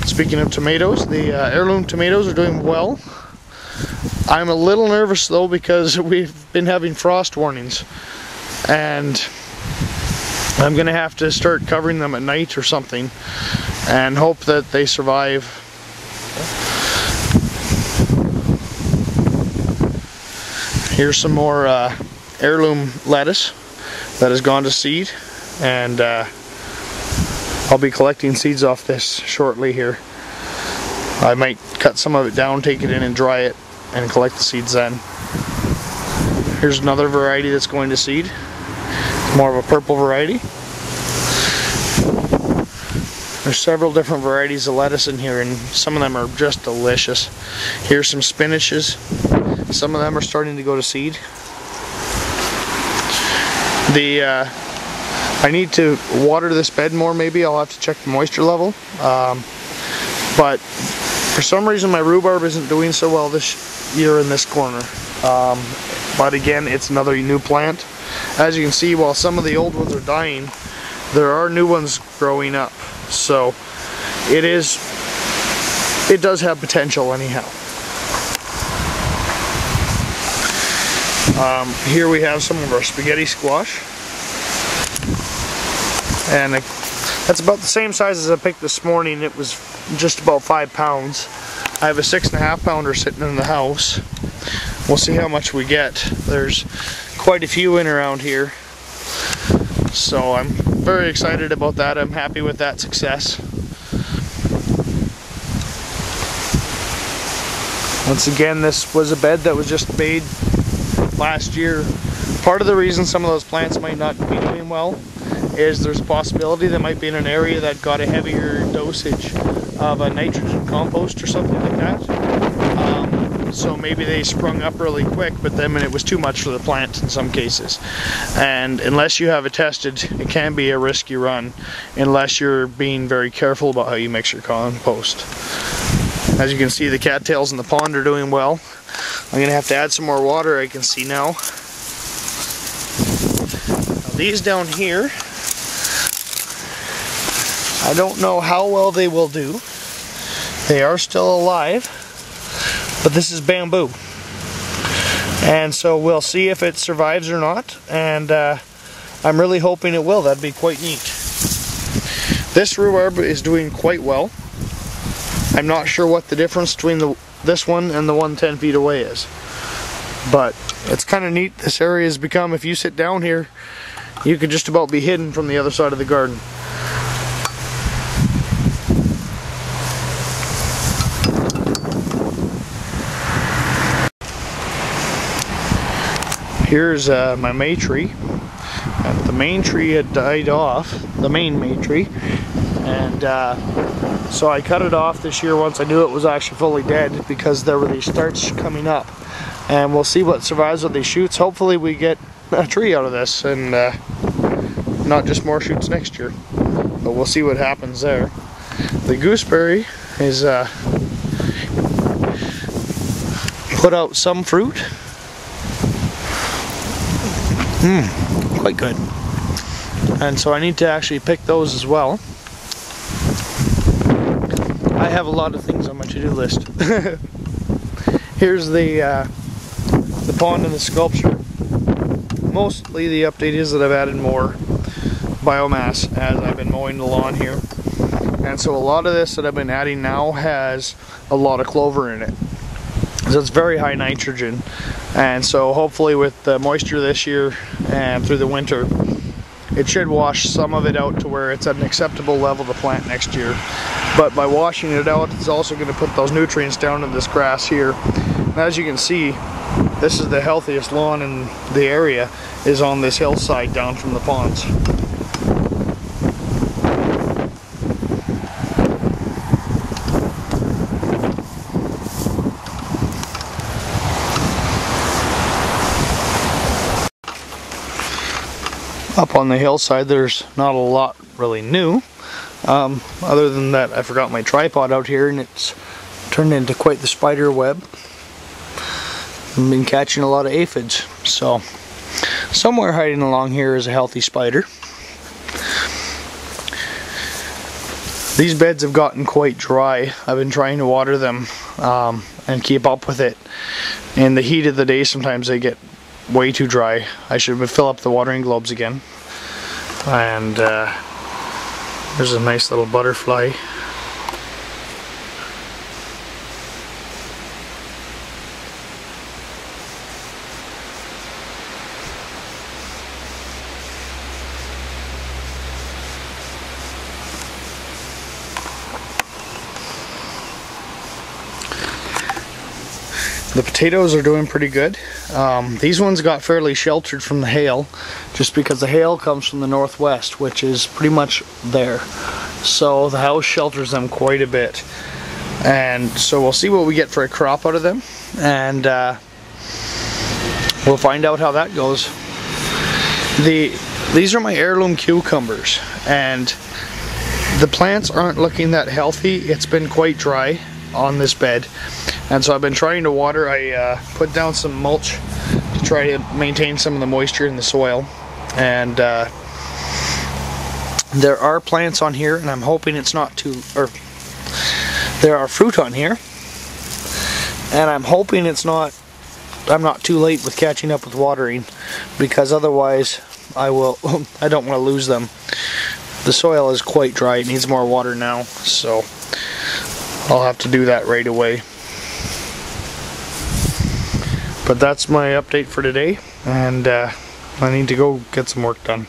Speaking of tomatoes, the heirloom tomatoes are doing well. I'm a little nervous though because we've been having frost warnings, and I'm gonna have to start covering them at night or something and hope that they survive. Here's some more heirloom lettuce that has gone to seed, and I'll be collecting seeds off this shortly here. I might cut some of it down, take it in and dry it, and collect the seeds then. Here's another variety that's going to seed. More of a purple variety. There's several different varieties of lettuce in here, and some of them are just delicious. Here's some spinaches. Some of them are starting to go to seed. I need to water this bed more, maybe. I'll have to check the moisture level. But for some reason my rhubarb isn't doing so well this year in this corner. But again, it's another new plant. As you can see, while some of the old ones are dying, there are new ones growing up. So it does have potential anyhow. Here we have some of our spaghetti squash, and that's about the same size as I picked this morning. It was just about 5 pounds. I have a 6.5 pounder sitting in the house. We'll see how much we get. There's quite a few in around here, so I'm very excited about that. I'm happy with that success. Once again, this was a bed that was just made last year. Part of the reason some of those plants might not be doing well is there's a possibility they might be in an area that got a heavier dosage of a nitrogen compost or something like that. So maybe they sprung up really quick, but then it was too much for the plant in some cases. And unless you have it tested, it can be a risky run unless you're being very careful about how you mix your compost. As you can see, the cattails in the pond are doing well. I'm going to have to add some more water, I can see now. Now these down here, I don't know how well they will do. They are still alive, but this is bamboo. And so we'll see if it survives or not, and I'm really hoping it will. That'd be quite neat. This rhubarb is doing quite well. I'm not sure what the difference between this one and the one 10 feet away is, but it's kind of neat. This area has become, if you sit down here, you could just about be hidden from the other side of the garden. Here's my May tree. The main tree had died off, the main May tree, and so I cut it off this year once I knew it was actually fully dead, because there were these starts coming up. And we'll see what survives with these shoots. Hopefully we get a tree out of this, and not just more shoots next year. But we'll see what happens there. The gooseberry is put out some fruit. Quite good. And so I need to actually pick those as well. I have a lot of things on my to-do list. Here's the pond and the sculpture. Mostly the update is that I've added more biomass as I've been mowing the lawn here. And so a lot of this that I've been adding now has a lot of clover in it. So it's very high nitrogen. And so hopefully with the moisture this year and through the winter, it should wash some of it out to where it's at an acceptable level to plant next year. But by washing it out, it's also going to put those nutrients down in this grass here. And as you can see, this is the healthiest lawn in the area, is on this hillside down from the ponds. Up on the hillside, there's not a lot really new. Other than that, I forgot my tripod out here, and it's turned into quite the spider web. I've been catching a lot of aphids, so somewhere hiding along here is a healthy spider. These beds have gotten quite dry. I've been trying to water them and keep up with it. In the heat of the day, sometimes they get way too dry. I should fill up the watering globes again. And there's a nice little butterfly. The potatoes are doing pretty good. These ones got fairly sheltered from the hail, just because the hail comes from the northwest, which is pretty much there. So the house shelters them quite a bit. And so we'll see what we get for a crop out of them, and we'll find out how that goes. These are my heirloom cucumbers, and the plants aren't looking that healthy. It's been quite dry on this bed, and so I've been trying to water. I put down some mulch to try to maintain some of the moisture in the soil, and there are plants on here, and I'm hoping it's not too, or there are fruit on here, and I'm hoping I'm not too late with catching up with watering, because otherwise I don't want to lose them. The soil is quite dry. It needs more water now, so I'll have to do that right away. But that's my update for today, and I need to go get some work done.